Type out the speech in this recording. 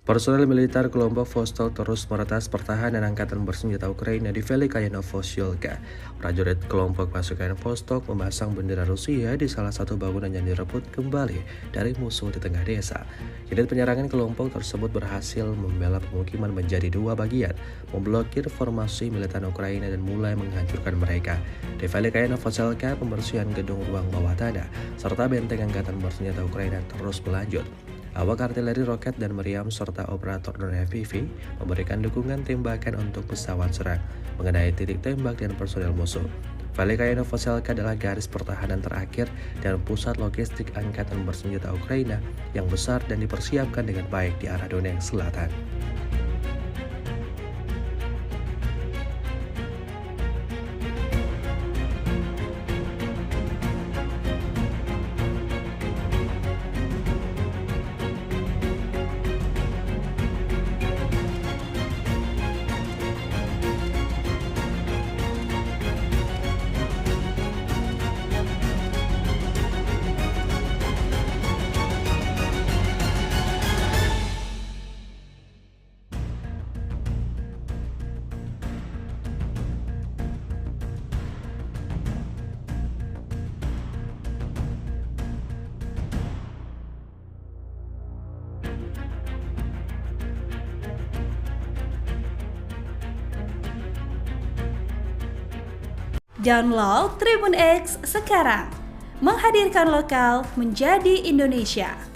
Personel militer kelompok Vostok terus meretas pertahanan angkatan bersenjata Ukraina di Velika Novosiyolka. Prajurit kelompok pasukan Vostok memasang bendera Rusia di salah satu bangunan yang direbut kembali dari musuh di tengah desa. Unit penyerangan kelompok tersebut berhasil membela pemukiman menjadi dua bagian, memblokir formasi militer Ukraina dan mulai menghancurkan mereka. Di Velika Novosiyolka, pembersihan gedung ruang bawah tanah serta benteng angkatan bersenjata Ukraina terus berlanjut. Awak artileri roket dan meriam serta operator non-FPV memberikan dukungan tembakan untuk pesawat serang mengenai titik tembak dan personel musuh. Velika Novosiyolka adalah garis pertahanan terakhir dan pusat logistik angkatan bersenjata Ukraina yang besar dan dipersiapkan dengan baik di arah Donetsk Selatan. Download Tribun X sekarang, menghadirkan lokal menjadi Indonesia.